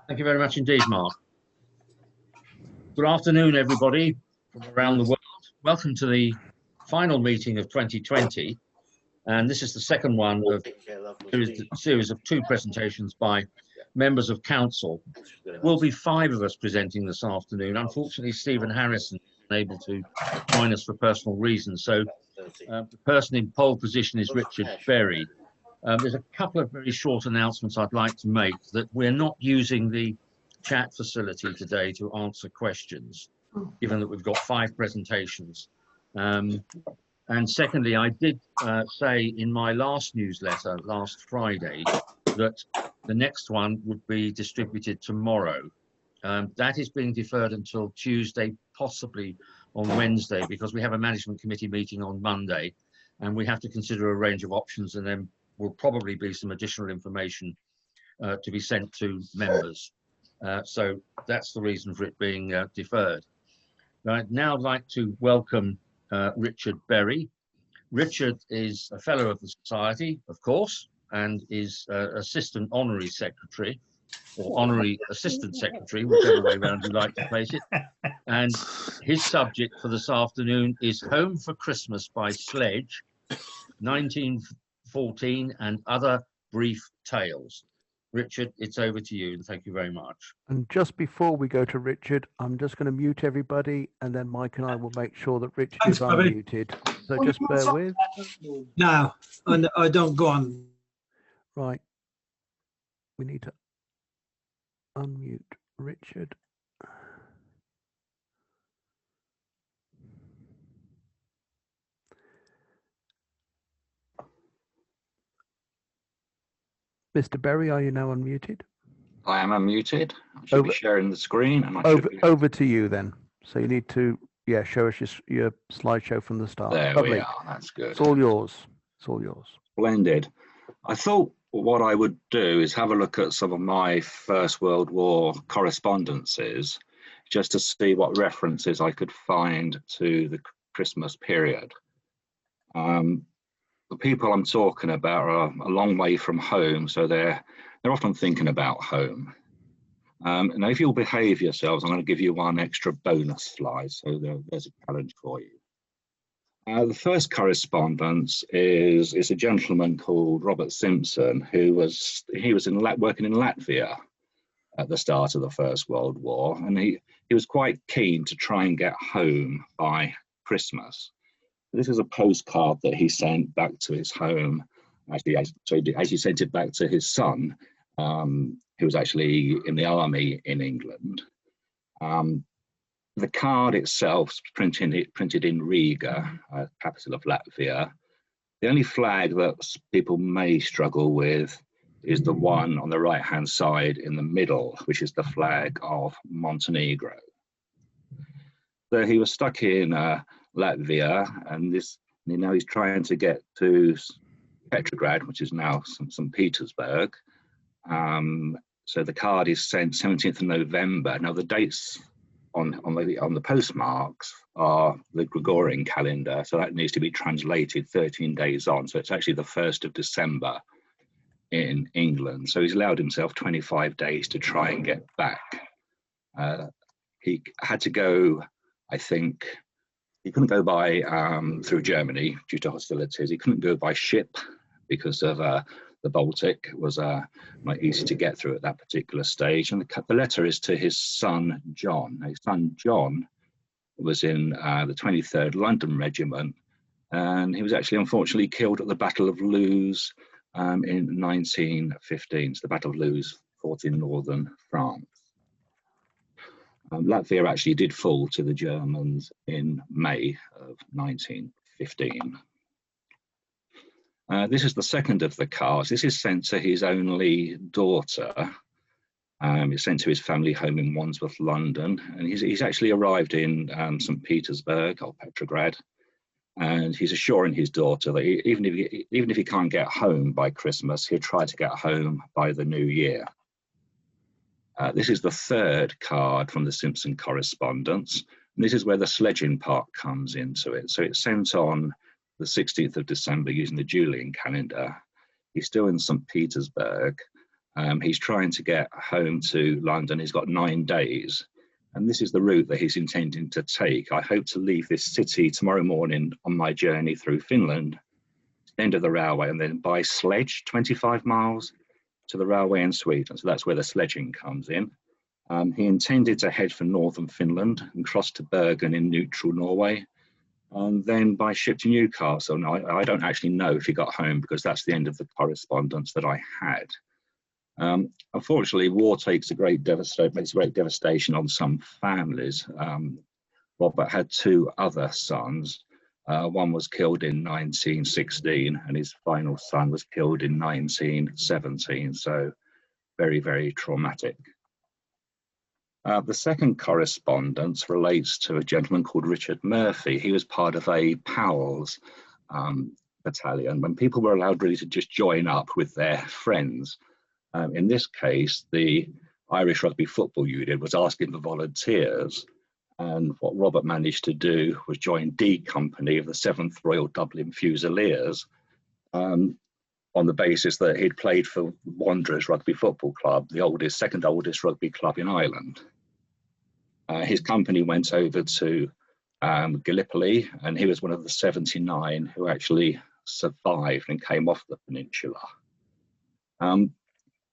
Thank you very much indeed, Mark. Good afternoon, everybody from around the world. Welcome to the final meeting of 2020. And this is the second one of a series of two presentations by members of council. There will be 5 of us presenting this afternoon. Unfortunately, Stephen Harrison isn't able to join us for personal reasons. So the person in pole position is Richard Berry. There's a couple of very short announcements I'd like to make, that we're not using the chat facility today to answer questions, given that we've got 5 presentations. And secondly, I did say in my last newsletter last Friday that the next one would be distributed tomorrow. That is being deferred until Tuesday, possibly on Wednesday, because we have a management committee meeting on Monday and we have to consider a range of options, and then will probably be some additional information to be sent to members. So that's the reason for it being deferred. I'd now like to welcome Richard Berry. Richard is a fellow of the Society, of course, and is Assistant Honorary Secretary, or Honorary Assistant Secretary, whichever way around you like to place it. And his subject for this afternoon is Home for Christmas by Sledge, 1914 and Other Brief Tales. Richard, it's over to you, and thank you very much. And just before we go to Richard, I'm just going to mute everybody, and then Mike and I will make sure that Richard is unmuted. So just bear with. No, I don't go on. Right. We need to unmute Richard. Mr. Berry, are you now unmuted? I am unmuted. I should be sharing the screen. And over to you then. So you need to, show us your slideshow from the start. There we are. That's good. It's all yours. It's all yours. Splendid. I thought what I would do is have a look at some of my First World War correspondences, just to see what references I could find to the Christmas period. The people I'm talking about are a long way from home, so they're often thinking about home. Now, if you'll behave yourselves, I'm going to give you one extra bonus slide, so there's a challenge for you. The first correspondence is a gentleman called Robert Simpson, who was working in Latvia at the start of the First World War, and he was quite keen to try and get home by Christmas. This is a postcard that he sent back to his home. Actually, he sent it back to his son, who was actually in the army in England. The card itself is printed in Riga, capital of Latvia. The only flag that people may struggle with is the one on the right-hand side in the middle, which is the flag of Montenegro. So he was stuck in Latvia, and now he's trying to get to Petrograd, which is now St. Petersburg. So the card is sent 17th of November. Now the dates on the postmarks are the Gregorian calendar, so that needs to be translated 13 days on. So it's actually the 1st of December in England. So he's allowed himself 25 days to try and get back. He had to go, I think, he couldn't go by through Germany due to hostilities. He couldn't go by ship because of the Baltic was not easy to get through at that particular stage. And the letter is to his son, John. His son, John, was in the 23rd London Regiment, and he was actually unfortunately killed at the Battle of Loos in 1915. So the Battle of Loos fought in northern France. Latvia actually did fall to the Germans in May of 1915. This is the second of the cards. This is sent to his only daughter. It's sent to his family home in Wandsworth, London, and he's actually arrived in St. Petersburg or Petrograd, and he's assuring his daughter that even if he can't get home by Christmas, he'll try to get home by the new year. This is the third card from the Simpson correspondence, and this is where the sledging part comes into it. So it's sent on the 16th of December using the Julian calendar. He's still in St. Petersburg, He's trying to get home to London. He's got 9 days. And this is the route that he's intending to take. I hope to leave this city tomorrow morning on my journey through Finland, end of the railway, and then by sledge 25 miles to the railway in Sweden. So that's where the sledging comes in. He intended to head for northern Finland and cross to Bergen in neutral Norway, and then by ship to Newcastle. Now, I don't actually know if he got home because that's the end of the correspondence that I had. Unfortunately, war makes a great devastation on some families. Robert had 2 other sons. One was killed in 1916 and his final son was killed in 1917. So very, very traumatic. The second correspondence relates to a gentleman called Richard Murphy. He was part of a Powell's battalion when people were allowed really to just join up with their friends. In this case, the Irish Rugby Football Union was asking for volunteers, and what Robert managed to do was join D Company of the 7th Royal Dublin Fusiliers on the basis that he'd played for Wanderers Rugby Football Club, the second oldest rugby club in Ireland. His company went over to Gallipoli, and he was one of the 79 who actually survived and came off the peninsula.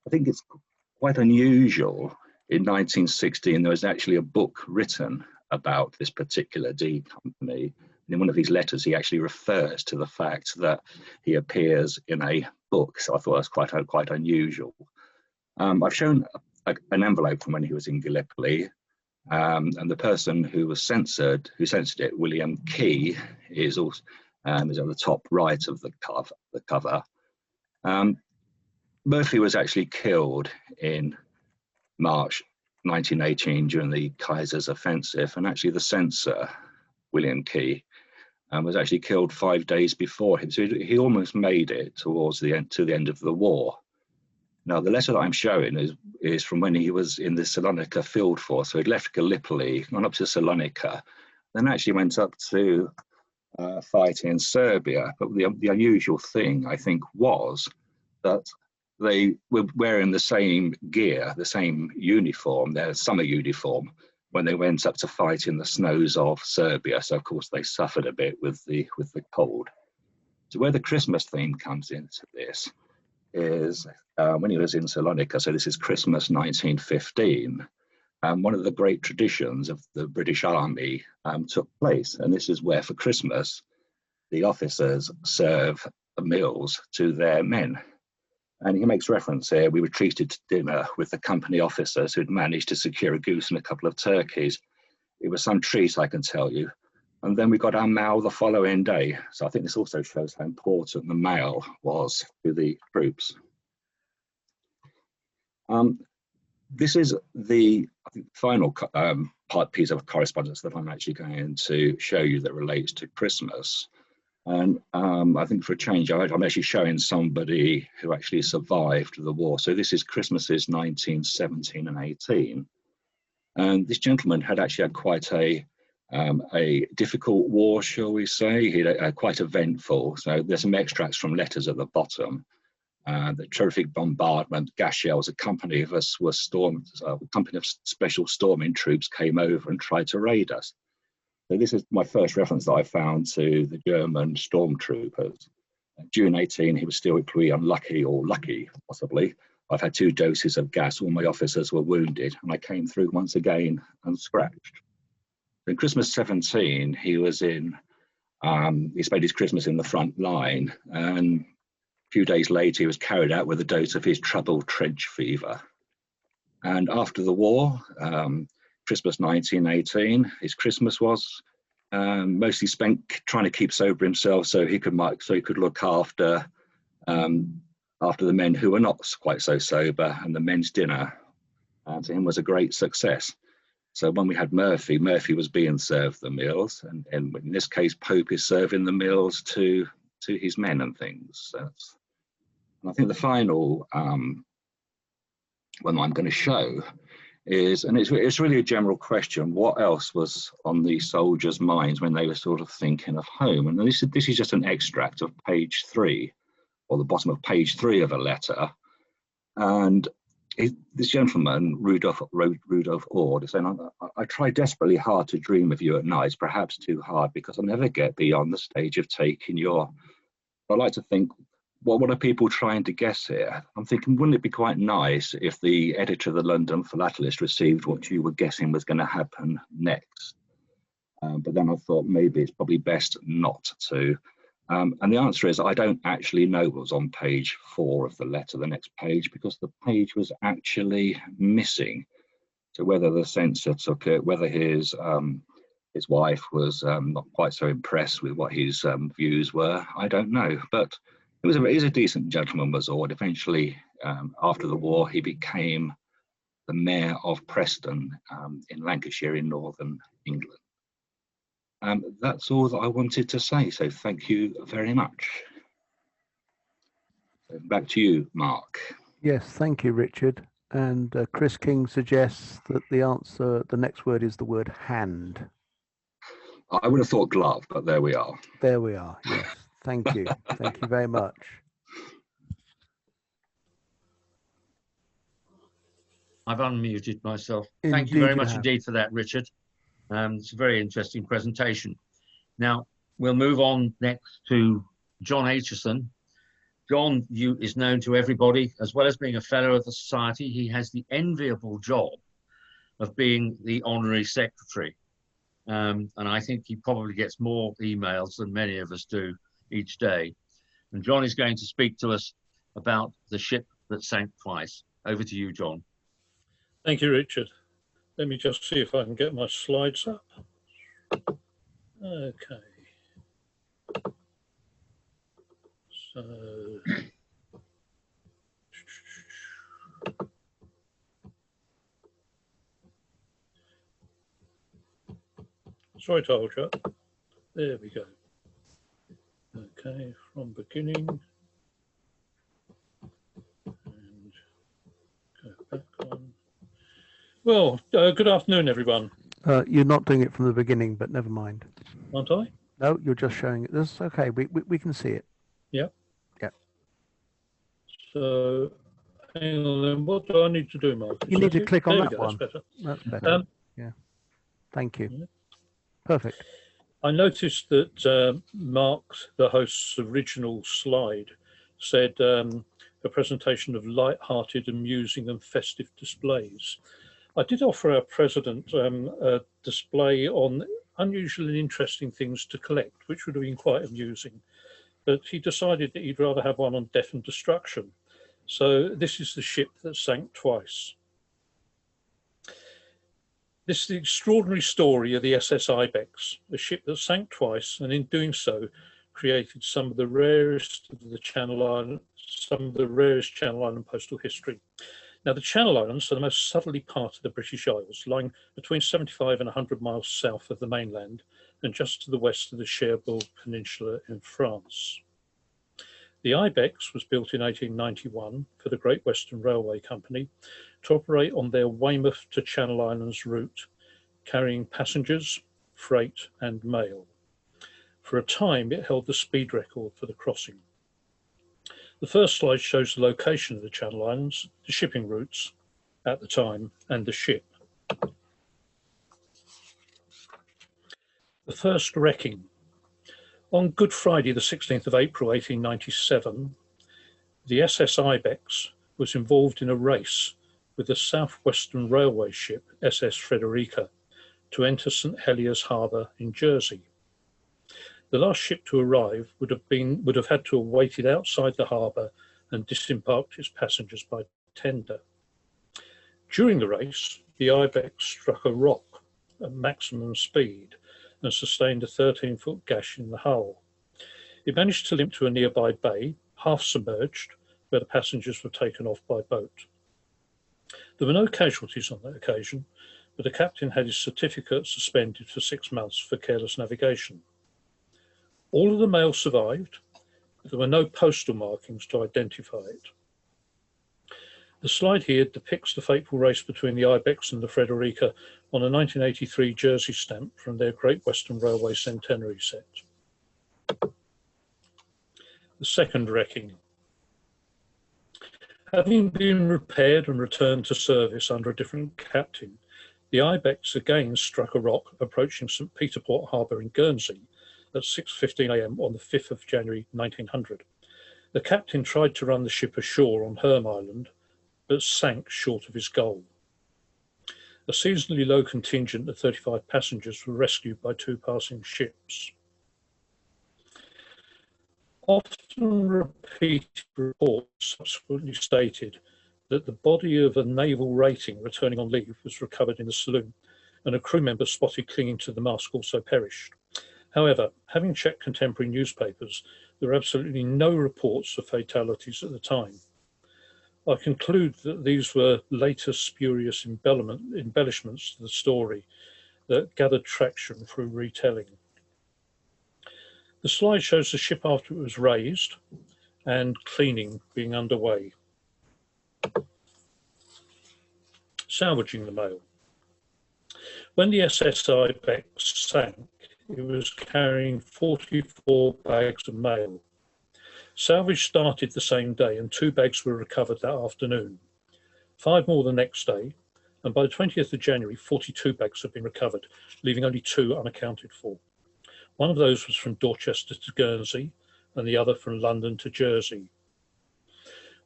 I think it's quite unusual. In 1916, there was actually a book written about this particular D Company. And in one of his letters, he actually refers to the fact that he appears in a book. So I thought that was quite unusual. I've shown an envelope from when he was in Gallipoli. And the person who censored it, William Key, is also is on the top right of the cover. Murphy was actually killed in March 1918 during the Kaiser's offensive, and actually the censor, William Key, was actually killed 5 days before him. So he almost made it towards the end of the war. Now, the letter that I'm showing is from when he was in the Salonika field force. So he'd left Gallipoli, gone up to Salonika, then actually went up to fight in Serbia. But the unusual thing, I think, was that they were wearing the same gear, the same uniform, their summer uniform, when they went up to fight in the snows of Serbia. So, of course, they suffered a bit with the cold. So where the Christmas theme comes into this is when he was in Salonika, so this is Christmas 1915, one of the great traditions of the British Army took place. And this is where, for Christmas, the officers serve meals to their men. And he makes reference here, we were treated to dinner with the company officers who'd managed to secure a goose and a couple of turkeys. It was some treat, I can tell you. And then we got our mail the following day. So I think this also shows how important the mail was to the troops. This is the final piece of correspondence that I'm actually going to show you that relates to Christmas. And I think for a change, I'm actually showing somebody who actually survived the war. So this is Christmases 1917 and 18. And this gentleman had actually had quite a difficult war, shall we say. He had quite eventful. So there's some extracts from letters at the bottom. The terrific bombardment, gas shells, a company of us were stormed, a company of special storming troops came over and tried to raid us. So this is my first reference that I found to the German stormtroopers. June 18, he was still equally unlucky, or lucky, possibly. I've had 2 doses of gas, all my officers were wounded, and I came through once again unscratched. In Christmas 17, he was in, he spent his Christmas in the front line, and a few days later, he was carried out with a dose of his troubled trench fever. And after the war, Christmas 1918, his Christmas was mostly spent trying to keep sober himself so he could look after the men who were not quite so sober, and the men's dinner to him was a great success. So when we had Murphy was being served the meals, and in this case, Pope is serving the meals to his men and things. And I think the final one I'm going to show is, and it's really a general question, what else was on the soldiers' minds when they were sort of thinking of home? And this is just an extract of page 3, or the bottom of page 3 of a letter. And this gentleman, Rudolph Ord, is saying, I try desperately hard to dream of you at night, perhaps too hard, because I never get beyond the stage of taking your... I like to think, what are people trying to guess here? I'm thinking, wouldn't it be quite nice if the editor of the London Philatelist received what you were guessing was going to happen next? But then I thought maybe it's probably best not to. And the answer is I don't actually know what was on page 4 of the letter, the next page, because the page was actually missing. So whether the censor took it, whether his wife was not quite so impressed with what his views were, I don't know. But he's a decent gentleman, was Ord. Eventually, after the war, he became the mayor of Preston in Lancashire in northern England. That's all that I wanted to say, so thank you very much. So back to you, Mark. Yes, thank you, Richard. And Chris King suggests that the answer, the next word is the word hand. I would have thought glove, but there we are. There we are, yes. Thank you. Thank you very much. I've unmuted myself. Indeed, Thank you very you much have. indeed for that, Richard. It's a very interesting presentation. Now, we'll move on next to John Aitchison. John is known to everybody. As well as being a fellow of the Society, he has the enviable job of being the honorary secretary. And I think he probably gets more emails than many of us do each day. And John is going to speak to us about the ship that sank twice. Over to you, John. Thank you, Richard. Let me just see if I can get my slides up. Okay. So, sorry to hold you up. There we go. Okay, from beginning. And go back on. Well, good afternoon, everyone. You're not doing it from the beginning, but never mind. Aren't I? No, you're just showing it. That's okay. We can see it. Yep. Yep. So, hang on then. What do I need to do, Mark? You need to click on There we that go, one. That's better. That's better. Yeah. Thank you. Yeah. Perfect. I noticed that Mark's, the host's original slide, said a presentation of light-hearted, amusing and festive displays. I did offer our president a display on unusual and interesting things to collect, which would have been quite amusing, but he decided that he'd rather have one on death and destruction. So this is the ship that sank twice. This is the extraordinary story of the SS Ibex, a ship that sank twice, and in doing so, created some of the rarest of the Channel Island, Channel Island postal history. Now, the Channel Islands are the most southerly part of the British Isles, lying between 75 and 100 miles south of the mainland, and just to the west of the Cherbourg Peninsula in France. The Ibex was built in 1891 for the Great Western Railway Company to operate on their Weymouth to Channel Islands route, carrying passengers, freight and mail. For a time, it held the speed record for the crossing. The first slide shows the location of the Channel Islands, the shipping routes at the time, and the ship. The first wrecking. On Good Friday, the 16th of April, 1897, the SS Ibex was involved in a race with the South Western Railway ship SS Frederica to enter St Heliers Harbour in Jersey. The last ship to arrive would have had to have waited outside the harbour and disembarked its passengers by tender. During the race, the Ibex struck a rock at maximum speed and sustained a 13-foot gash in the hull. It managed to limp to a nearby bay, half submerged, where the passengers were taken off by boat. There were no casualties on that occasion, but the captain had his certificate suspended for 6 months for careless navigation. All of the mail survived, but there were no postal markings to identify it. The slide here depicts the fateful race between the Ibex and the Frederica on a 1983 Jersey stamp from their Great Western Railway centenary set. The second wrecking. Having been repaired and returned to service under a different captain, the Ibex again struck a rock approaching St. Peter Port Harbour in Guernsey at 6:15 a.m. on the 5th of January 1900. The captain tried to run the ship ashore on Herm Island, but sank short of his goal. A seasonally low contingent of 35 passengers were rescued by 2 passing ships. Often repeated reports subsequently stated that the body of a naval rating returning on leave was recovered in the saloon, and a crew member spotted clinging to the mast also perished. However, having checked contemporary newspapers, there are absolutely no reports of fatalities at the time. I conclude that these were later spurious embellishments to the story that gathered traction through retelling. The slide shows the ship after it was raised and cleaning being underway. Salvaging the mail. When the SS Ibex sank, it was carrying 44 bags of mail. Salvage started the same day and 2 bags were recovered that afternoon. 5 more the next day, and by the 20th of January, 42 bags had been recovered, leaving only 2 unaccounted for. One of those was from Dorchester to Guernsey and the other from London to Jersey.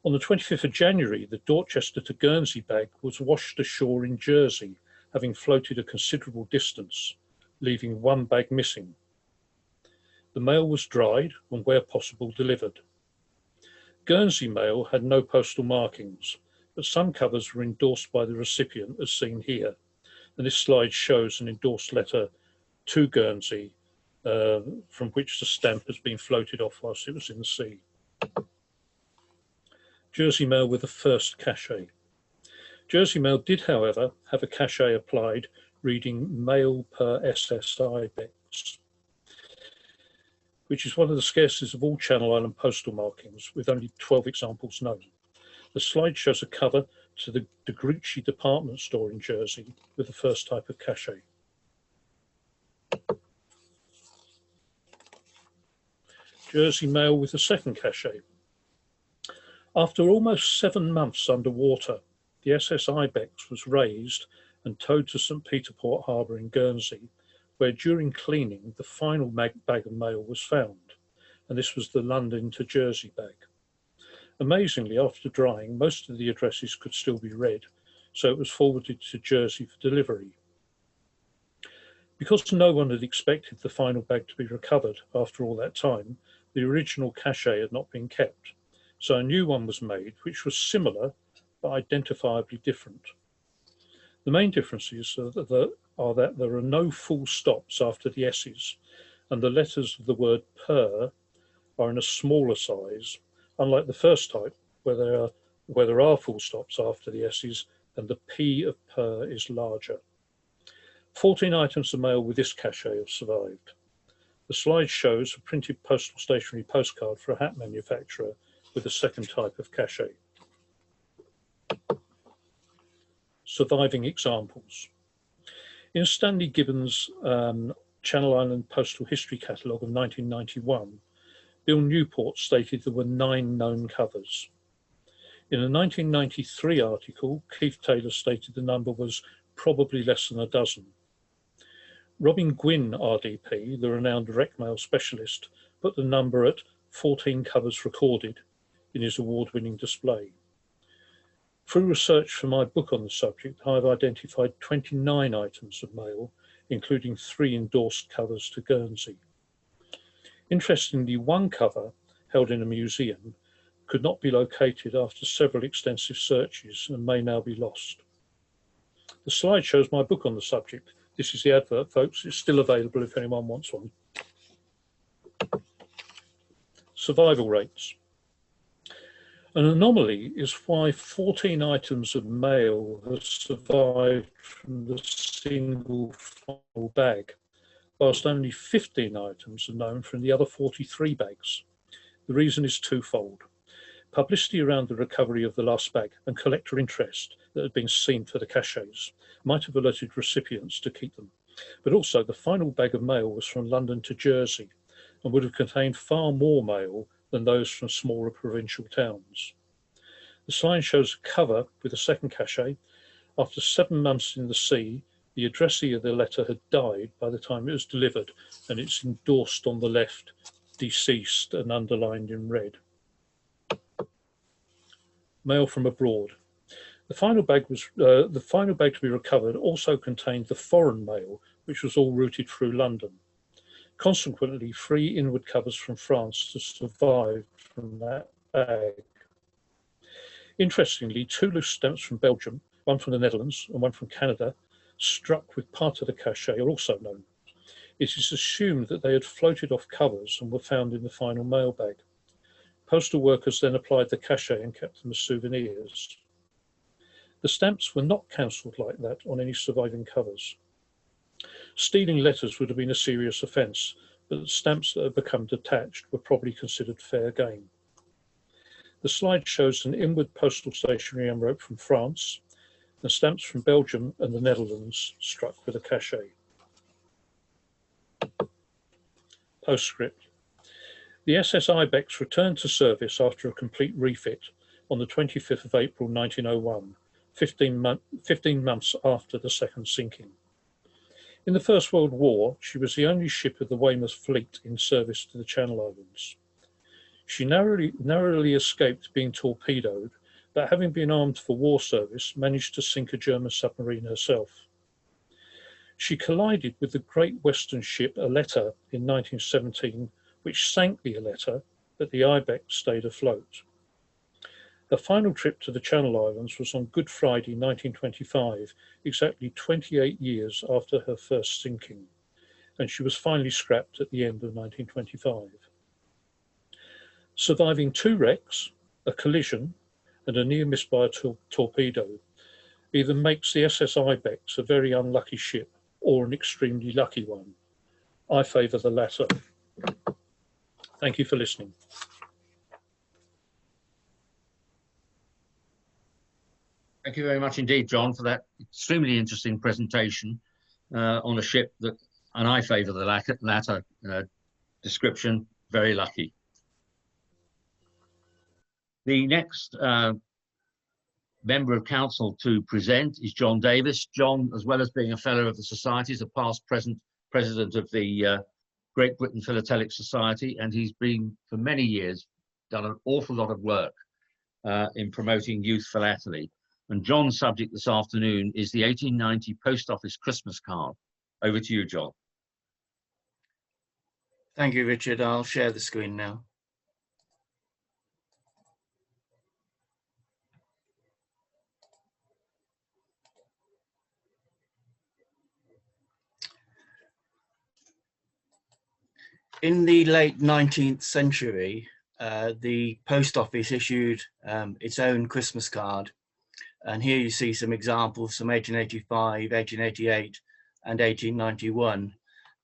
On the 25th of January, the Dorchester to Guernsey bag was washed ashore in Jersey, having floated a considerable distance, leaving 1 bag missing. The mail was dried and, where possible, delivered. Guernsey mail had no postal markings, but some covers were endorsed by the recipient, as seen here, and this slide shows an endorsed letter to Guernsey from which the stamp has been floated off whilst it was in the sea. Jersey mail with the first cachet. Jersey mail did, however, have a cachet applied reading mail per SS Ibex, which is one of the scarcest of all Channel Island postal markings, with only 12 examples known. The slide shows a cover to the De Grucci department store in Jersey with the first type of cachet. Jersey mail with the second cachet. After almost 7 months underwater, the SS Ibex was raised and towed to St. Peter Port Harbour in Guernsey, where during cleaning the final bag of mail was found, and this was the London to Jersey bag. Amazingly, after drying, most of the addresses could still be read, so it was forwarded to Jersey for delivery. Because no one had expected the final bag to be recovered after all that time, the original cachet had not been kept, so a new one was made, which was similar but identifiably different. The main differences are that there are no full stops after the S's, and the letters of the word per are in a smaller size, unlike the first type, where there are full stops after the S's and the P of per is larger. 14 items of mail with this cachet have survived. The slide shows a printed postal stationery postcard for a hat manufacturer with the second type of cachet. Surviving examples. In Stanley Gibbons' Channel Island Postal History Catalogue of 1991, Bill Newport stated there were 9 known covers. In a 1993 article, Keith Taylor stated the number was probably less than a dozen. Robin Gwynn, RDP, the renowned direct mail specialist, put the number at 14 covers recorded in his award-winning display. Through research for my book on the subject, I've identified 29 items of mail, including 3 endorsed covers to Guernsey. Interestingly, 1 cover, held in a museum, could not be located after several extensive searches and may now be lost. The slide shows my book on the subject. This is the advert, folks. It's still available if anyone wants one. Survival rates. An anomaly is why 14 items of mail have survived from the single final bag, whilst only 15 items are known from the other 43 bags. The reason is twofold. Publicity around the recovery of the last bag and collector interest that had been seen for the cachets might have alerted recipients to keep them, but also the final bag of mail was from London to Jersey and would have contained far more mail than those from smaller provincial towns. The slide shows a cover with a second cachet. After 7 months in the sea, the addressee of the letter had died by the time it was delivered, and it's endorsed on the left, deceased, and underlined in red. Mail from abroad. The final bag to be recovered also contained the foreign mail, which was all routed through London. Consequently, 3 inward covers from France survived from that bag. Interestingly, 2 loose stamps from Belgium, one from the Netherlands and one from Canada, struck with part of the cachet, are also known. It is assumed that they had floated off covers and were found in the final mail bag. Postal workers then applied the cachet and kept them as souvenirs. The stamps were not cancelled like that on any surviving covers. Stealing letters would have been a serious offence, but stamps that had become detached were probably considered fair game. The slide shows an inward postal stationery envelope from France and stamps from Belgium and the Netherlands struck with a cachet. Postscript. The SS Ibex returned to service after a complete refit on the 25th of April 1901, 15 months after the second sinking. In the First World War, she was the only ship of the Weymouth fleet in service to the Channel Islands. She narrowly escaped being torpedoed, but having been armed for war service, managed to sink a German submarine herself. She collided with the Great Western ship Aletta in 1917, which sank the Aletta, but the Ibex stayed afloat. Her final trip to the Channel Islands was on Good Friday 1925, exactly 28 years after her first sinking, and she was finally scrapped at the end of 1925. Surviving 2 wrecks, a collision, and a near miss by a torpedo either makes the SS Ibex a very unlucky ship or an extremely lucky one. I favour the latter. Thank you for listening. Thank you very much indeed, John, for that extremely interesting presentation on a ship that, and I favour the latter description, very lucky. The next member of council to present is John Davies. John, as well as being a fellow of the society, is a past president of the Great Britain Philatelic Society, and he's been for many years done an awful lot of work in promoting youth philately. And John's subject this afternoon is the 1890 Post Office Christmas card. Over to you, John. Thank you, Richard. I'll share the screen now. In the late 19th century, the post office issued its own Christmas card. And here you see some examples from 1885, 1888, and 1891.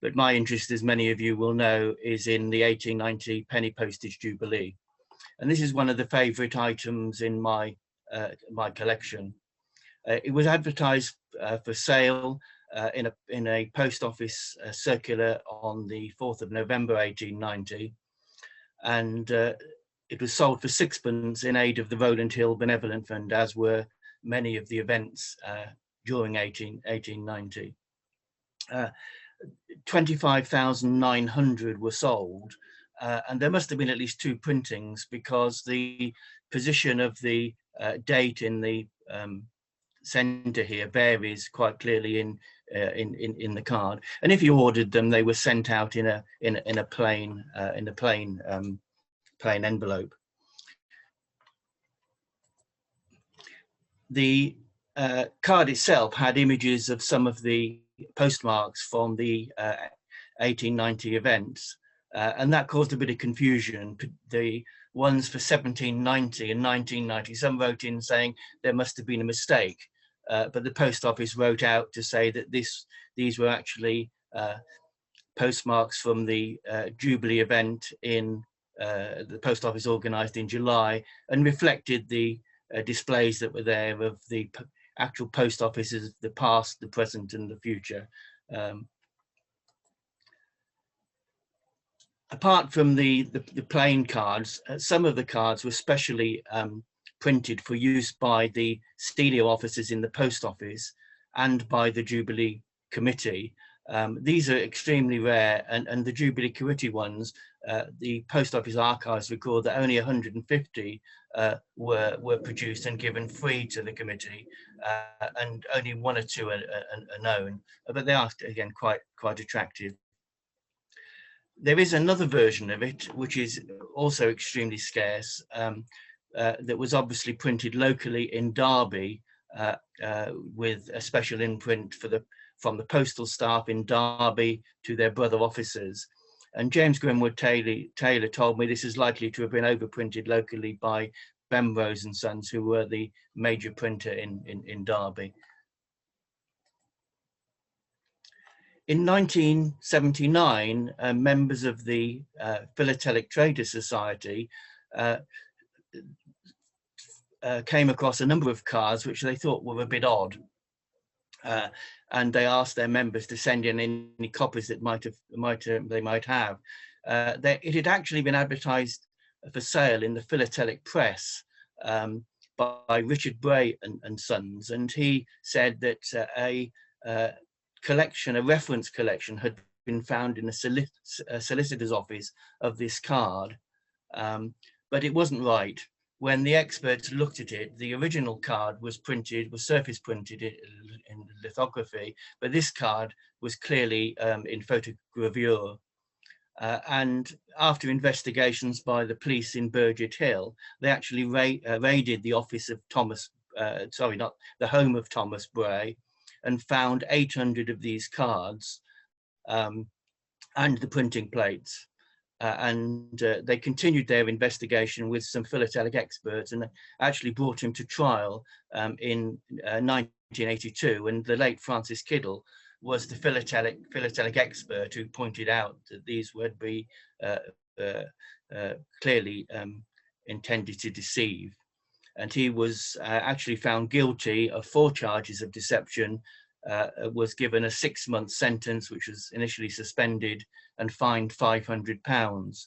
But my interest, as many of you will know, is in the 1890 penny postage jubilee. And this is one of the favourite items in my collection. It was advertised for sale in a post office circular on the 4th of November 1890, and it was sold for 6pence in aid of the Rowland Hill Benevolent Fund, as were many of the events during 1890. 25,900 were sold, and there must have been at least 2 printings, because the position of the date in the centre here varies quite clearly in the card. And if you ordered them, they were sent out in a plain envelope. The card itself had images of some of the postmarks from the 1890 events, and that caused a bit of confusion. The ones for 1790 and 1990, some wrote in saying there must have been a mistake, but the post office wrote out to say that these were actually postmarks from the Jubilee event in the post office organised in July, and reflected the displays that were there of the actual post offices, the past, the present, and the future. Apart from the plain cards, some of the cards were specially printed for use by the senior officers in the post office and by the Jubilee Committee. These are extremely rare, and the Jubilee Committee ones, the Post Office archives record that only 150 were produced and given free to the committee, and only 1 or 2 are known, but they are again quite attractive. There is another version of it which is also extremely scarce, that was obviously printed locally in Derby, with a special imprint from the postal staff in Derby to their brother officers. And James Grimwood Taylor told me this is likely to have been overprinted locally by Bemrose and Sons, who were the major printer in Derby. In 1979, members of the Philatelic Traders Society came across a number of cards which they thought were a bit odd. And they asked their members to send in any copies that they might have. It had actually been advertised for sale in the Philatelic press by Richard Bray and Sons, and he said that a reference collection had been found in a solicitor's office of this card, but it wasn't right. When the experts looked at it, the original card was surface printed in lithography, but this card was clearly in photogravure. And after investigations by the police in Burgett Hill, they actually raided the office of the home of Thomas Bray, and found 800 of these cards and the printing plates. And they continued their investigation with some philatelic experts, and actually brought him to trial in 1982. And the late Francis Kiddle was the philatelic expert who pointed out that these would be clearly intended to deceive. And he was actually found guilty of 4 charges of deception, was given a 6-month sentence, which was initially suspended, and fined £500.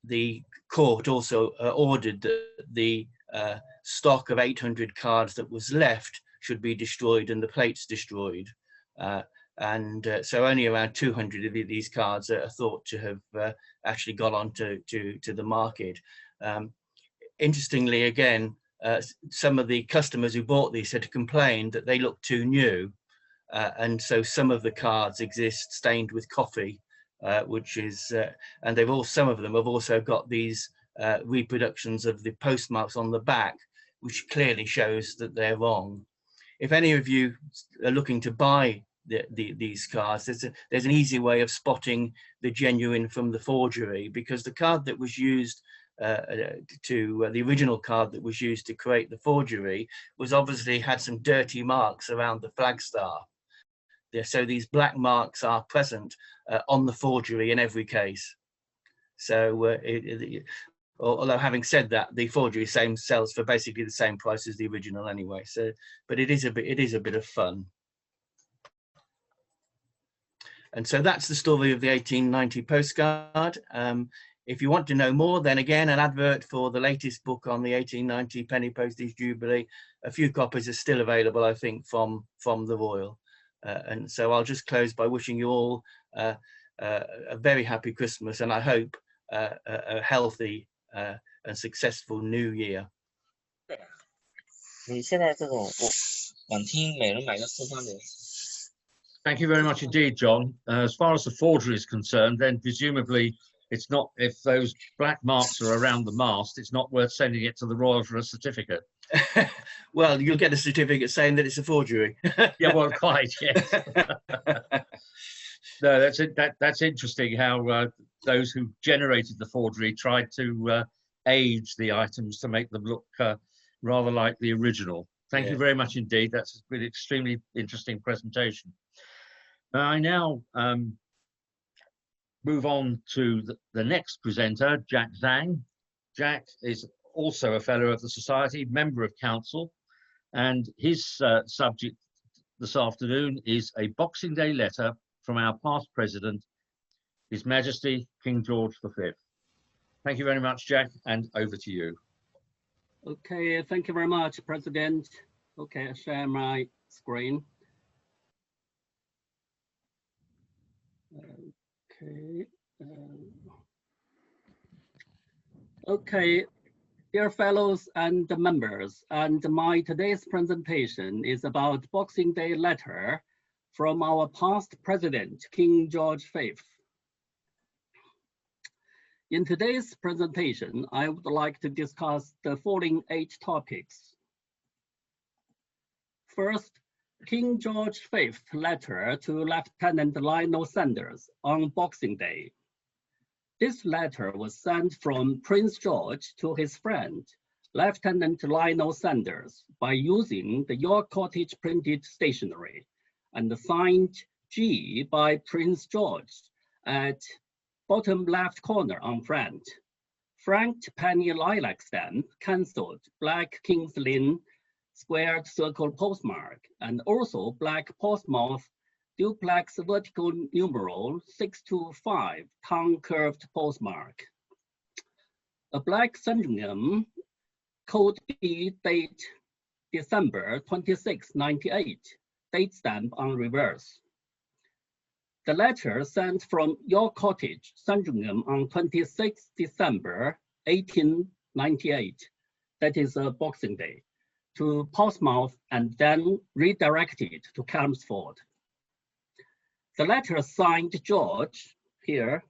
The court also ordered that the stock of 800 cards that was left should be destroyed and the plates destroyed. So only around 200 of these cards are thought to have actually got on to the market. Interestingly, again, some of the customers who bought these had complained that they looked too new. And so some of the cards exist stained with coffee, which is, and some of them have also got these reproductions of the postmarks on the back, which clearly shows that they're wrong. If any of you are looking to buy these cards, there's an easy way of spotting the genuine from the forgery, because the card that was used the original card that was used to create the forgery was obviously had some dirty marks around the flagstaff. So these black marks are present on the forgery in every case. So although having said that, the forgery sells for basically the same price as the original anyway. So, but it is a bit of fun. And so that's the story of the 1890 postcard. If you want to know more, then again, an advert for the latest book on the 1890 penny postage jubilee. A few copies are still available, I think, from the Royal. And so I'll just close by wishing you all a very happy Christmas, and I hope a healthy and successful New Year. 你现在这种想听每人买个4、3年。 Thank you very much indeed, John. As far as the forgery is concerned, then presumably it's not, if those black marks are around the mast, it's not worth sending it to the Royal for a certificate. Well, you'll get a certificate saying that it's a forgery. Yeah, well, quite, yes. No, that's interesting how those who generated the forgery tried to age the items to make them look rather like the original. Thank you very much indeed. That's been an extremely interesting presentation. I now move on to the next presenter, Jack Zhang. Jack is also a fellow of the Society, member of council, and his subject this afternoon is a Boxing Day letter from our past president, His Majesty King George V. Thank you very much, Jack, and over to you. Okay, thank you very much, President. Okay, I share my screen. Okay. Okay, dear fellows and members, and my today's presentation is about Boxing Day letter from our past president, King George V. In today's presentation, I would like to discuss the following 8 topics. First, King George V letter to Lieutenant Lionel Sanders on Boxing Day. This letter was sent from Prince George to his friend, Lieutenant Lionel Sanders, by using the York Cottage printed stationery and signed G by Prince George at bottom left corner on front. Franked penny lilac stamp, cancelled black King's Lynn squared circle postmark, and also black Portsmouth duplex vertical numeral 625 tongue curved postmark. A black Sandringham code B date December 26, 98, date stamp on reverse. The letter sent from York Cottage, Sandringham on 26 December 1898, that is a Boxing Day, to Portsmouth and then redirected to Chelmsford. The letter signed George, here,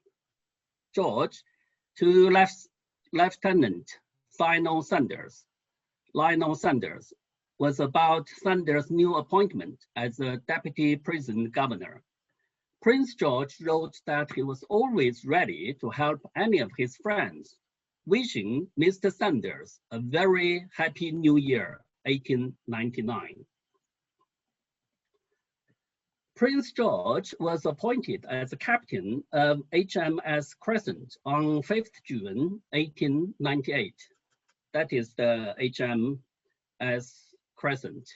George, to Lieutenant Lionel Sanders. Lionel Sanders was about Sanders' new appointment as a deputy prison governor. Prince George wrote that he was always ready to help any of his friends, wishing Mr. Sanders a very happy New Year, 1899. Prince George was appointed as a captain of HMS Crescent on 5th June, 1898. That is the HMS Crescent.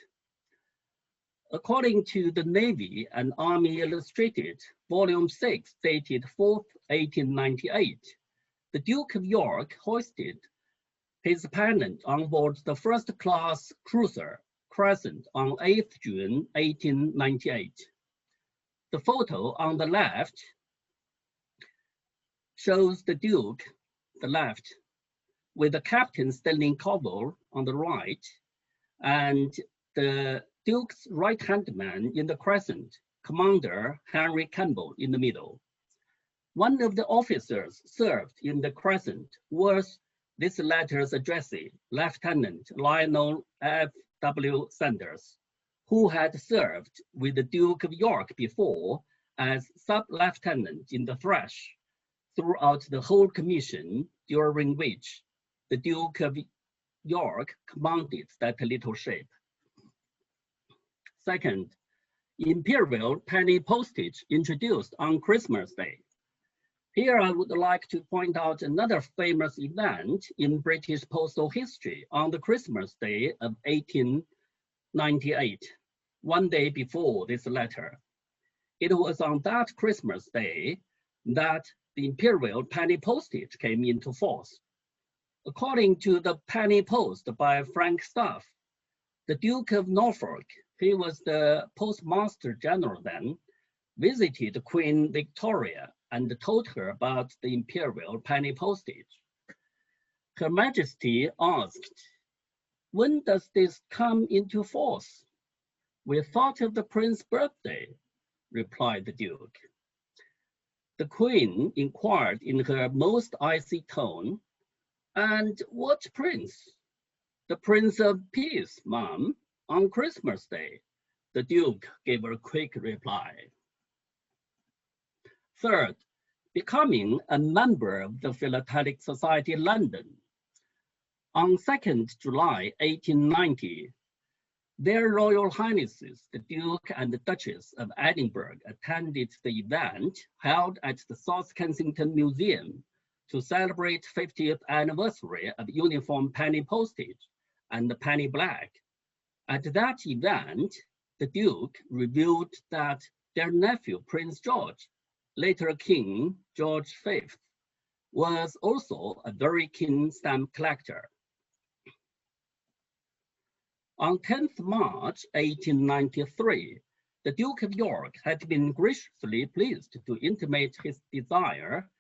According to the Navy and Army Illustrated, Volume 6, dated 4th, 1898, the Duke of York hoisted his pennant on board the first-class cruiser Crescent on 8th June, 1898. The photo on the left shows the Duke, the left, with the captain Stanley Cobble on the right, and the Duke's right-hand man in the Crescent, Commander Henry Campbell in the middle. One of the officers served in the Crescent was this letter's addressee, Lieutenant Lionel F.W. Sanders, who had served with the Duke of York before as sub-lieutenant in the Thrush throughout the whole commission, during which the Duke of York commanded that little ship. Second, imperial penny postage introduced on Christmas Day. Here I would like to point out another famous event in British postal history on the Christmas Day of 1898, one day before this letter. It was on that Christmas Day that the imperial penny postage came into force. According to the Penny Post by Frank Stuff, the Duke of Norfolk, he was the Postmaster General then, visited Queen Victoria and told her about the imperial penny postage. Her Majesty asked, "When does this come into force?" "We thought of the Prince's birthday," replied the Duke. The Queen inquired in her most icy tone, "And what prince?" "The Prince of Peace, ma'am, on Christmas Day," the Duke gave a quick reply. Third, becoming a member of the Philatelic Society London. On 2nd July 1890, Their Royal Highnesses, the Duke and the Duchess of Edinburgh, attended the event held at the South Kensington Museum to celebrate 50th anniversary of uniform penny postage and the penny black. At that event, the Duke revealed that their nephew, Prince George, later King George V, was also a very keen stamp collector. On 10th March 1893, the Duke of York had been graciously pleased to intimate his desire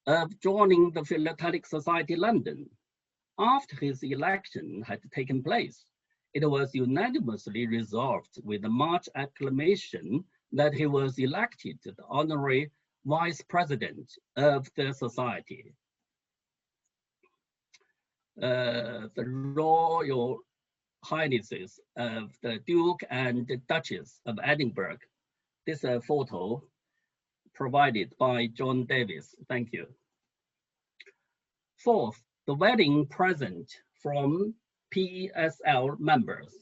of joining the Philatelic Society London. After his election had taken place, it was unanimously resolved with much acclamation that he was elected the honorary vice president of the society. The Royal Highnesses of the Duke and Duchess of Edinburgh. This is a photo provided by John Davies. Thank you. Fourth, the wedding present from PSL members.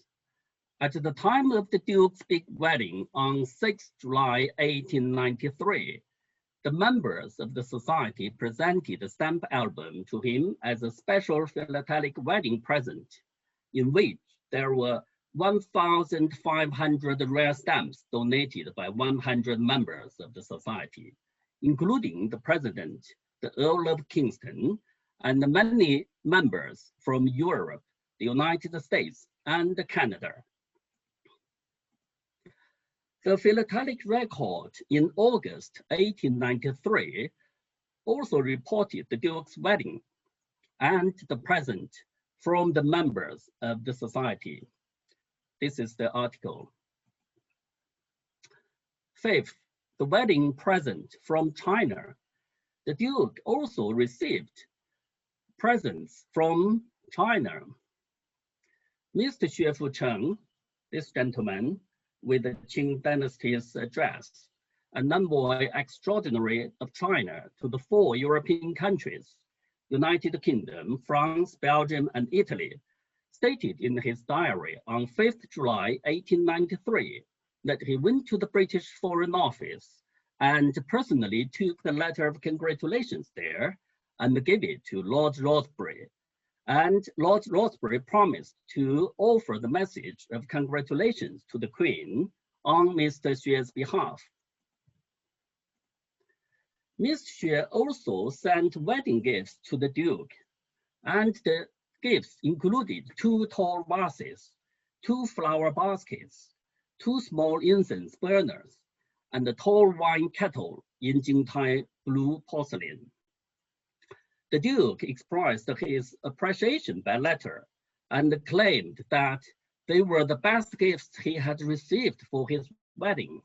At the time of the Duke's big wedding on 6 July 1893, the members of the society presented a stamp album to him as a special philatelic wedding present, in which there were 1,500 rare stamps donated by 100 members of the society, including the president, the Earl of Kingston, and many members from Europe, the United States, and Canada. The Philatelic record in August 1893 also reported the Duke's wedding and the present from the members of the society. This is the article. Fifth, the wedding present from China. The Duke also received presents from China. Mr. Xue Fucheng, this gentleman with the Qing dynasty's dress, an envoy extraordinary of China to the 4 European countries, United Kingdom, France, Belgium, and Italy, stated in his diary on 5th July 1893 that he went to the British Foreign Office and personally took the letter of congratulations there and gave it to Lord Rothbury. And Lord Rothbury promised to offer the message of congratulations to the Queen on Mr. Xue's behalf. Mr. Xue also sent wedding gifts to the Duke, and the gifts included 2 tall vases, 2 flower baskets, 2 small incense burners, and a tall wine kettle in Jingtai blue porcelain. The Duke expressed his appreciation by letter and claimed that they were the best gifts he had received for his wedding.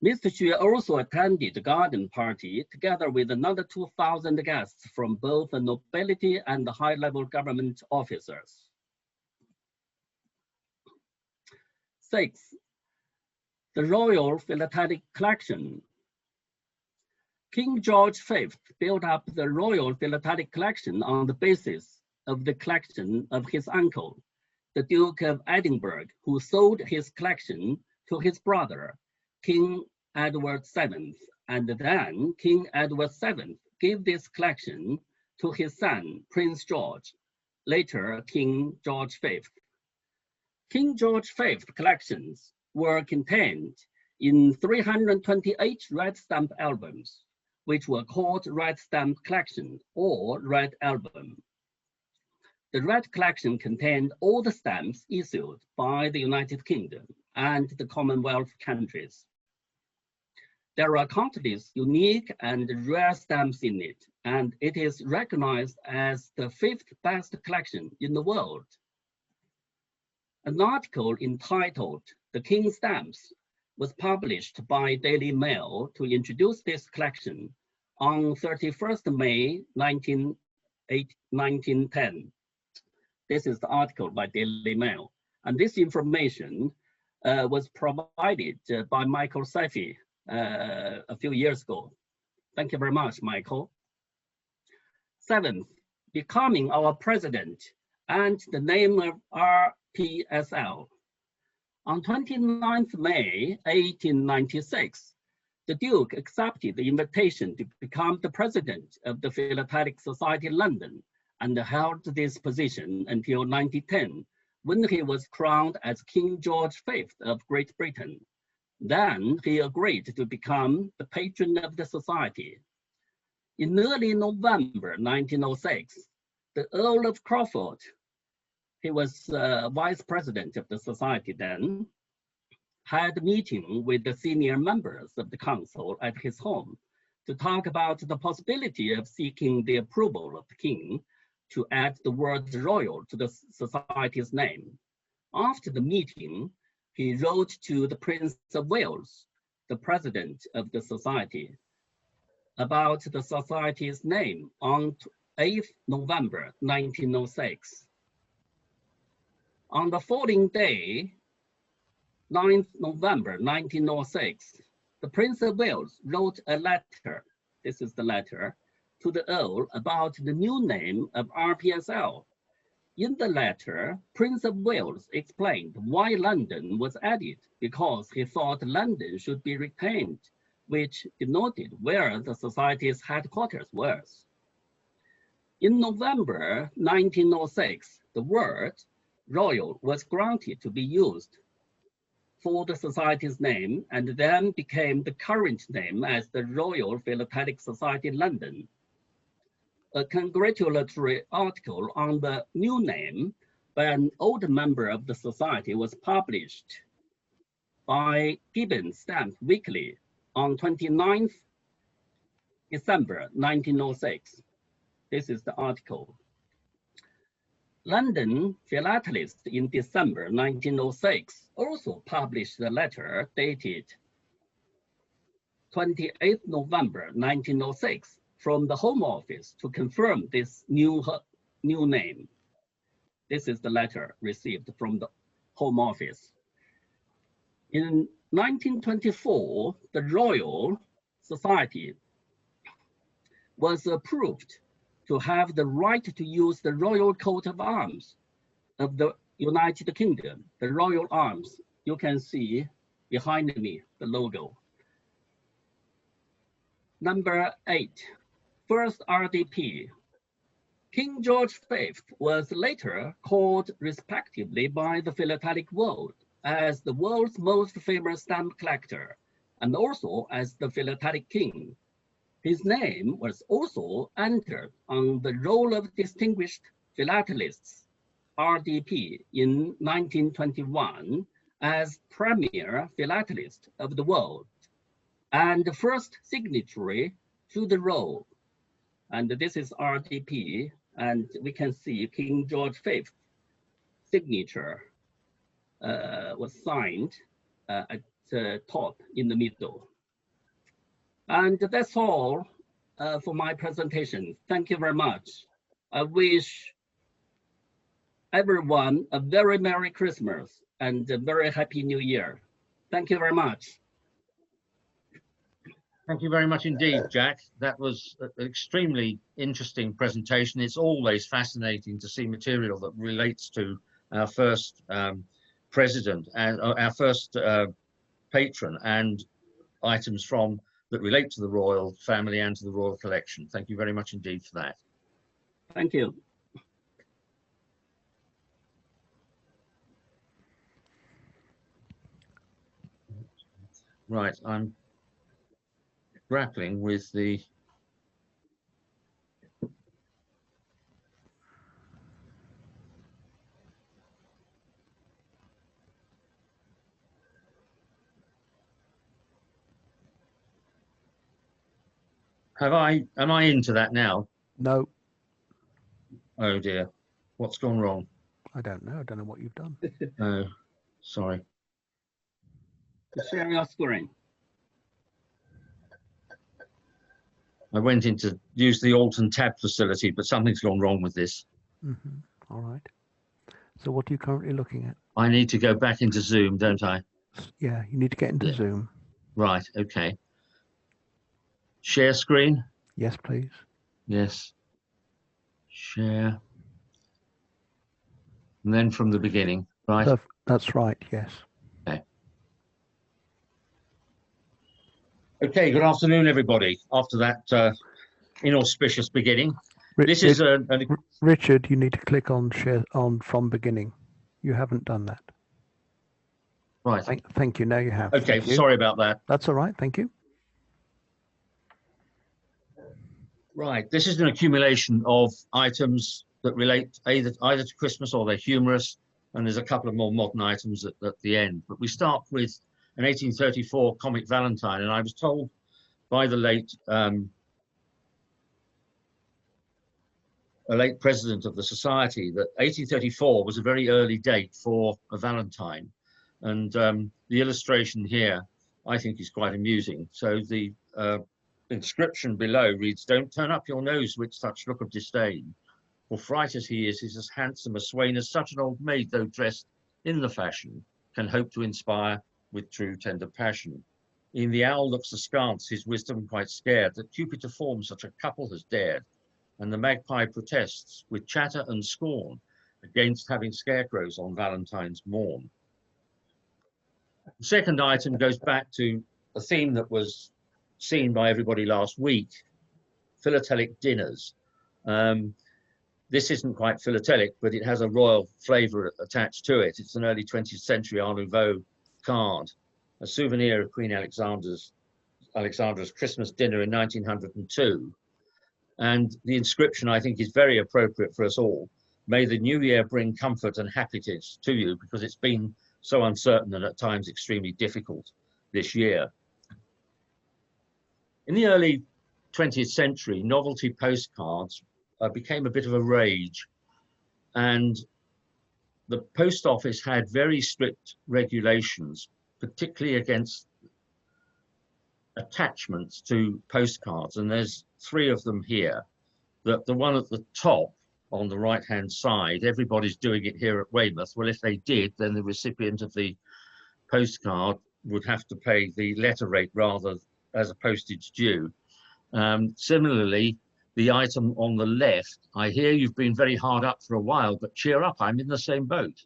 Mr. Xue also attended the garden party together with another 2,000 guests from both the nobility and the high-level government officers. 6. The Royal Philatelic Collection. King George V built up the Royal Philatelic Collection on the basis of the collection of his uncle, the Duke of Edinburgh, who sold his collection to his brother, King Edward VII, and then King Edward VII gave this collection to his son, Prince George, later King George V. King George V collections were contained in 328 red stamp albums, which were called Red Stamp Collection or Red Album. The Red Collection contained all the stamps issued by the United Kingdom and the Commonwealth countries. There are countless unique and rare stamps in it, and it is recognized as the 5th best collection in the world. An article entitled "The King's Stamps" was published by Daily Mail to introduce this collection on 31st May 1910. This is the article by Daily Mail, and this information was provided by Michael Saifi a few years ago. Thank you very much, Michael. 7th, becoming our president and the name of FRPSL. On 29th May 1896, the Duke accepted the invitation to become the president of the Philatelic Society London and held this position until 1910, when he was crowned as King George V of Great Britain. Then he agreed to become the patron of the society. In early November 1906, the Earl of Crawford, he was vice president of the society then, had a meeting with the senior members of the council at his home to talk about the possibility of seeking the approval of the king to add the word royal to the society's name. After the meeting, he wrote to the Prince of Wales, the president of the society, about the society's name on 8th November 1906. On the following day, 9th November 1906, the Prince of Wales wrote a letter, this is the letter, to the Earl about the new name of RPSL. In the letter, Prince of Wales explained why London was added, because he thought London should be retained, which denoted where the society's headquarters was. In November 1906, the word royal was granted to be used for the society's name and then became the current name as the Royal Philatelic Society London. A congratulatory article on the new name by an old member of the society was published by Gibbons Stamp Weekly on 29th December 1906. This is the article. London Philatelist in December 1906 also published a letter dated 28th November 1906 from the Home Office to confirm this new name. This is the letter received from the Home Office. In 1924, the Royal Society was approved to have the right to use the royal coat of arms of the United Kingdom, the royal arms. You can see behind me the logo. Number 8, first RDP. King George V was later called respectively by the philatelic world as the world's most famous stamp collector and also as the philatelic king. His name was also entered on the Roll of Distinguished Philatelists, RDP, in 1921 as Premier Philatelist of the World and the first signatory to the roll. And this is RDP, and we can see King George V signature was signed at the top in the middle. And that's all for my presentation. Thank you very much. I wish everyone a very Merry Christmas and a very Happy New Year. Thank you very much. Thank you very much indeed, Jack. That was an extremely interesting presentation. It's always fascinating to see material that relates to our first president and our first patron and items from that relate to the royal family and to the royal collection. Thank you very much indeed for that. Thank you. Right, I'm grappling with the am I into that now? No, Oh dear, what's gone wrong? I don't know. I don't know what you've done. Oh, sorry. Share your screen. I went in to use the Alt and Tab facility, but something's gone wrong with this. All right. So what are you currently looking at? I need to go back into Zoom, don't I? Yeah, you need to get into Zoom. Right, okay. Share screen? Yes, please. Yes. Share. And then from the beginning, right? That's right, yes. Okay. Okay, good afternoon, everybody. After that inauspicious beginning, this is Richard, you need to click on share on from beginning. You haven't done that. Right. Thank you. Now you have. Okay, sorry about that. That's all right. Thank you. Right, this is an accumulation of items that relate either to Christmas or they're humorous, and there's a couple of more modern items at the end. But we start with an 1834 comic Valentine, and I was told by the late a late president of the society that 1834 was a very early date for a Valentine, and the illustration here I think is quite amusing. So the inscription below reads, "Don't turn up your nose with such look of disdain, for fright as he is as handsome a swain as such an old maid, though dressed in the fashion, can hope to inspire with true tender passion. In the owl looks askance, his wisdom quite scared, that Cupid to form such a couple has dared, and the magpie protests with chatter and scorn against having scarecrows on Valentine's morn." The second item goes back to a theme that was seen by everybody last week, philatelic dinners. This isn't quite philatelic, but it has a royal flavour attached to it. It's an early 20th century Art Nouveau card, a souvenir of Queen Alexandra's Christmas dinner in 1902. And the inscription, I think, is very appropriate for us all. "May the new year bring comfort and happiness to you," because it's been so uncertain and at times extremely difficult this year. In the early 20th century, novelty postcards became a bit of a rage, and the post office had very strict regulations, particularly against attachments to postcards, and there's 3 of them here. The one at the top on the right hand side, everybody's doing it here at Weymouth. Well, if they did, then the recipient of the postcard would have to pay the letter rate rather as a postage due. Similarly, the item on the left, "I hear you've been very hard up for a while, but cheer up, I'm in the same boat.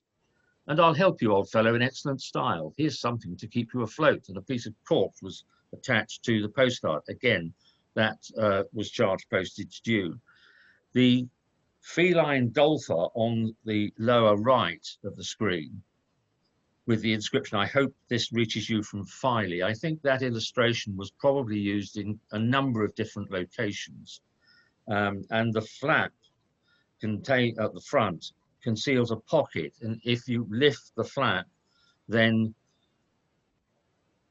And I'll help you, old fellow, in excellent style. Here's something to keep you afloat." And a piece of cork was attached to the postcard. Again, that was charged postage due. The feline golfer on the lower right of the screen with the inscription, "I hope this reaches you from Filey." I think that illustration was probably used in a number of different locations. And the flap contain at the front conceals a pocket, and if you lift the flap, then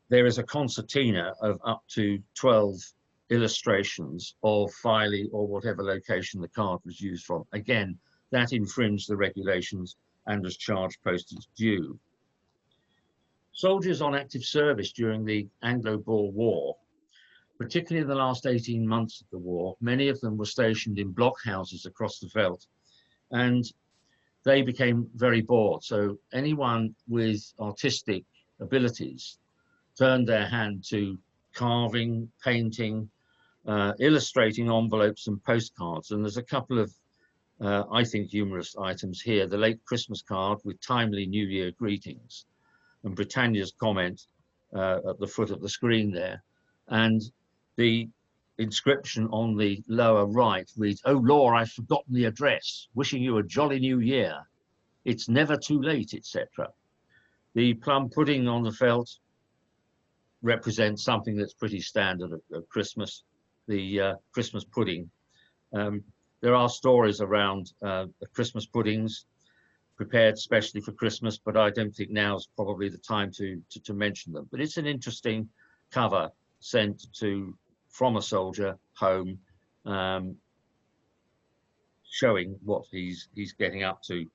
there is a concertina of up to 12 illustrations of Filey or whatever location the card was used from. Again, that infringed the regulations and was charged postage due. Soldiers on active service during the Anglo-Boer War, particularly in the last 18 months of the war, many of them were stationed in blockhouses across the veldt, and they became very bored. So anyone with artistic abilities turned their hand to carving, painting, illustrating envelopes and postcards. And there's a couple of, I think, humorous items here. The late Christmas card with timely New Year greetings, and Britannia's comment at the foot of the screen there. And the inscription on the lower right reads, "Oh, Law, I've forgotten the address. Wishing you a jolly new year. It's never too late," etc. The plum pudding on the felt represents something that's pretty standard at Christmas, the Christmas pudding. There are stories around the Christmas puddings prepared specially for Christmas, but I don't think now's probably the time to mention them. But it's an interesting cover sent from a soldier home, showing what he's getting up to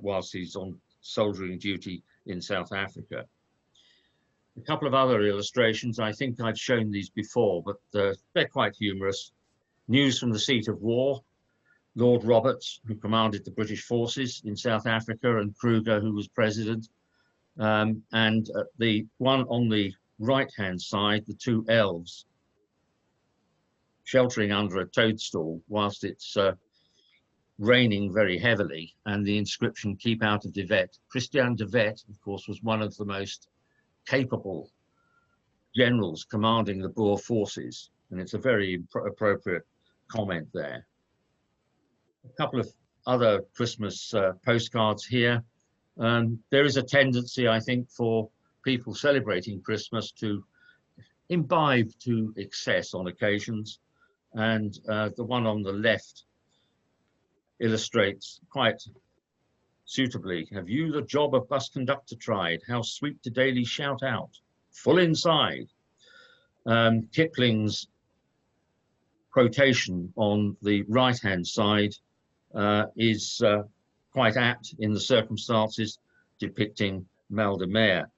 whilst he's on soldiering duty in South Africa. A couple of other illustrations, I think I've shown these before, but they're quite humorous. News from the seat of war, Lord Roberts, who commanded the British forces in South Africa, and Kruger, who was president. And the one on the right-hand side, the 2 elves sheltering under a toadstool whilst it's raining very heavily, and the inscription, "Keep out of de Wet." Christian de Wet, of course, was one of the most capable generals commanding the Boer forces, and it's a very appropriate comment there. A couple of other Christmas postcards here. There is a tendency, I think, for people celebrating Christmas to imbibe to excess on occasions, and the one on the left illustrates quite suitably. Have you the job of bus conductor tried? How sweet to daily shout out, full inside. Kipling's quotation on the right-hand side is quite apt in the circumstances depicting Mal de Mer.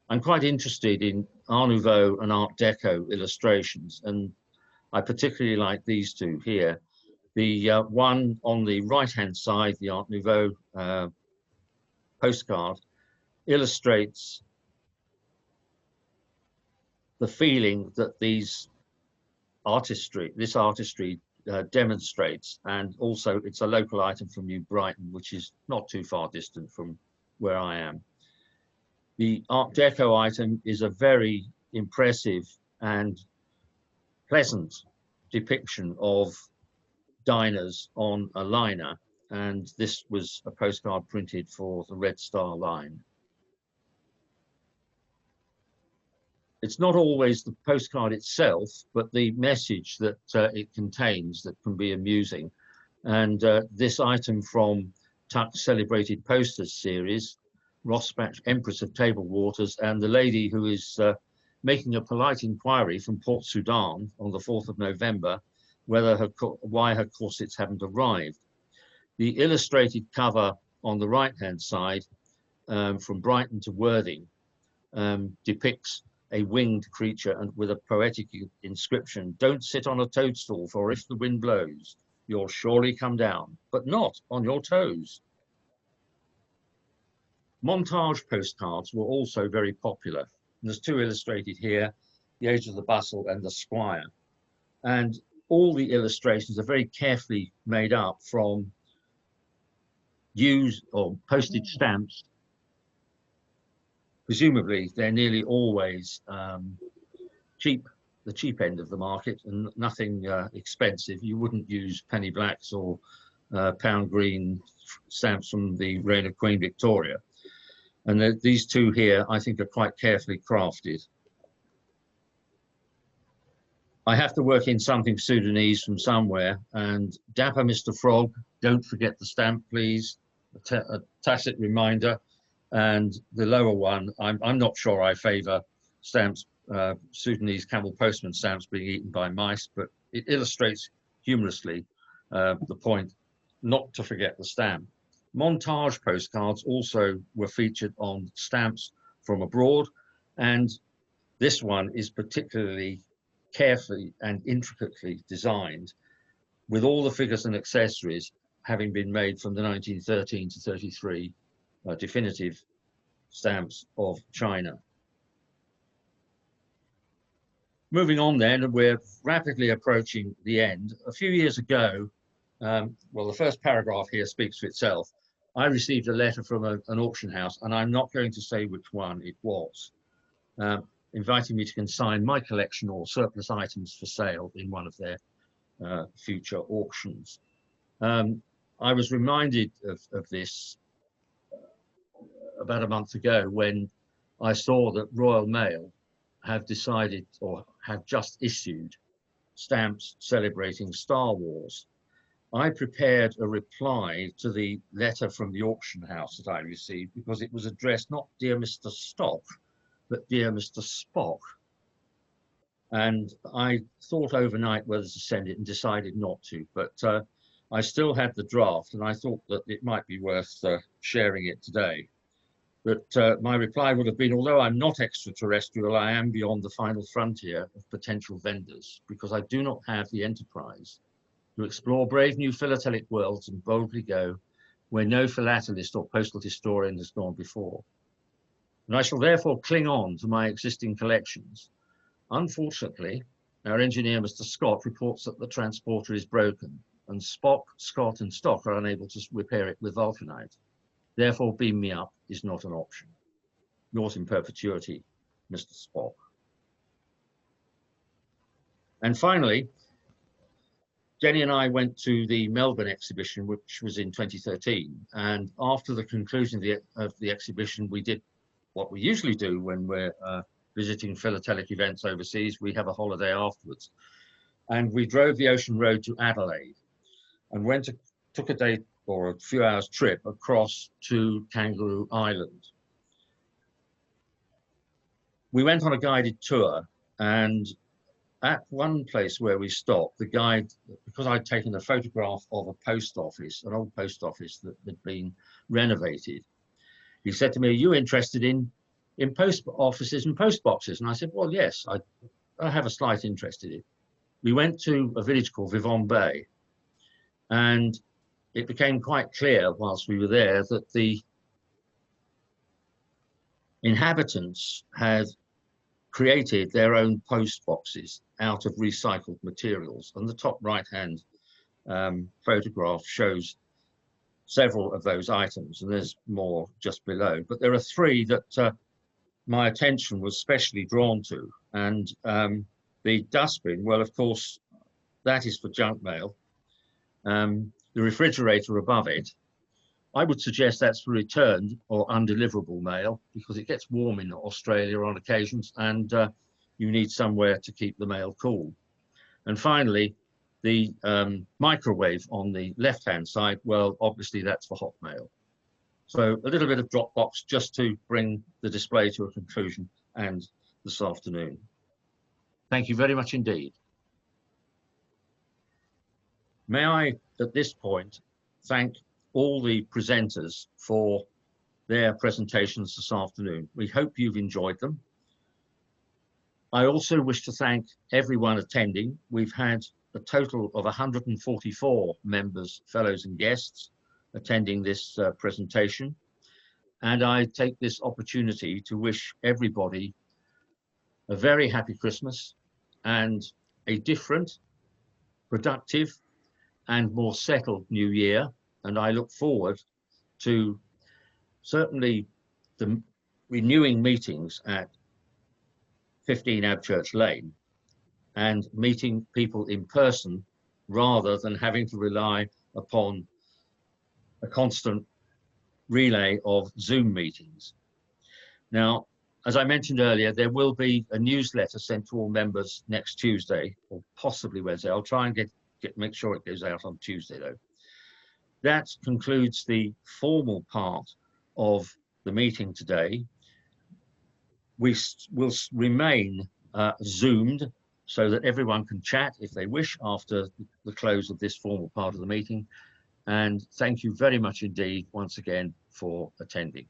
I'm quite interested in Art Nouveau and Art Deco illustrations, and I particularly like these two here. The one on the right-hand side, the Art Nouveau postcard, illustrates the feeling that this artistry demonstrates, and also it's a local item from New Brighton, which is not too far distant from where I am. The Art Deco item is a very impressive and pleasant depiction of diners on a liner, and this was a postcard printed for the Red Star Line. It's not always the postcard itself, but the message that it contains that can be amusing. And this item from Tuck's celebrated posters series, Rossbach, Empress of Table Waters, and the lady who is making a polite inquiry from Port Sudan on the 4th of November, why her corsets haven't arrived. The illustrated cover on the right-hand side, from Brighton to Worthing, depicts a winged creature and with a poetic inscription, "Don't sit on a toadstool, for if the wind blows, you'll surely come down, but not on your toes." Montage postcards were also very popular. And there's two illustrated here, The Age of the Bustle and The Squire. And all the illustrations are very carefully made up from used or postage stamps. Presumably, they're nearly always cheap, the cheap end of the market, and nothing expensive. You wouldn't use penny blacks or pound green stamps from the reign of Queen Victoria. And these two here, I think, are quite carefully crafted. I have to work in something Sudanese from somewhere, and Dapper Mr. Frog, don't forget the stamp, please. A tacit reminder. And the lower one, I'm not sure I favour stamps, Sudanese camel postman stamps being eaten by mice, but it illustrates humorously the point not to forget the stamp. Montage postcards also were featured on stamps from abroad, and this one is particularly carefully and intricately designed, with all the figures and accessories having been made from the 1913 to 33 definitive stamps of China. Moving on then, we're rapidly approaching the end. A few years ago, well, the first paragraph here speaks for itself. I received a letter from an auction house, and I'm not going to say which one it was, inviting me to consign my collection or surplus items for sale in one of their future auctions. I was reminded of this about a month ago when I saw that Royal Mail have decided or have just issued stamps celebrating Star Wars. I prepared a reply to the letter from the auction house that I received because it was addressed not Dear Mr. Stock, but Dear Mr. Spock. And I thought overnight whether to send it and decided not to, but I still had the draft and I thought that it might be worth sharing it today. But my reply would have been, although I'm not extraterrestrial, I am beyond the final frontier of potential vendors because I do not have the enterprise to explore brave new philatelic worlds and boldly go where no philatelist or postal historian has gone before. And I shall therefore cling on to my existing collections. Unfortunately, our engineer, Mr. Scott, reports that the transporter is broken and Spock, Scott and Stock are unable to repair it with vulcanite. Therefore, beam me up is not an option. Yours in perpetuity, Mr. Spock. And finally, Jenny and I went to the Melbourne exhibition, which was in 2013. And after the conclusion of the exhibition, we did what we usually do when we're visiting philatelic events overseas. We have a holiday afterwards. And we drove the ocean road to Adelaide and took a day or a few hours trip across to Kangaroo Island. We went on a guided tour, and at one place where we stopped, the guide, because I'd taken a photograph of a post office, an old post office that had been renovated, he said to me, "Are you interested in post offices and post boxes?" And I said, "Well, yes, I have a slight interest in it." We went to a village called Vivon Bay, and it became quite clear whilst we were there that the inhabitants had created their own post boxes out of recycled materials. And the top right-hand photograph shows several of those items, and there's more just below. But there are three that my attention was specially drawn to. And the dustbin, well, of course, that is for junk mail. The refrigerator above it, I would suggest that's for returned or undeliverable mail, because it gets warm in Australia on occasions, and you need somewhere to keep the mail cool. And finally, the microwave on the left-hand side, well, obviously that's for hot mail. So a little bit of Dropbox just to bring the display to a conclusion and this afternoon. Thank you very much indeed. May I, at this point, thank all the presenters for their presentations this afternoon. We hope you've enjoyed them. I also wish to thank everyone attending. We've had a total of 144 members, fellows and guests attending this presentation. And I take this opportunity to wish everybody a very happy Christmas and a different, productive, and more settled new year. And I look forward to certainly the renewing meetings at 15 Abchurch Lane and meeting people in person rather than having to rely upon a constant relay of Zoom meetings. Now, as I mentioned earlier, there will be a newsletter sent to all members next Tuesday, or possibly Wednesday. I'll try and make sure it goes out on Tuesday though. That concludes the formal part of the meeting today. We will remain Zoomed so that everyone can chat if they wish after the close of this formal part of the meeting. And thank you very much indeed once again for attending.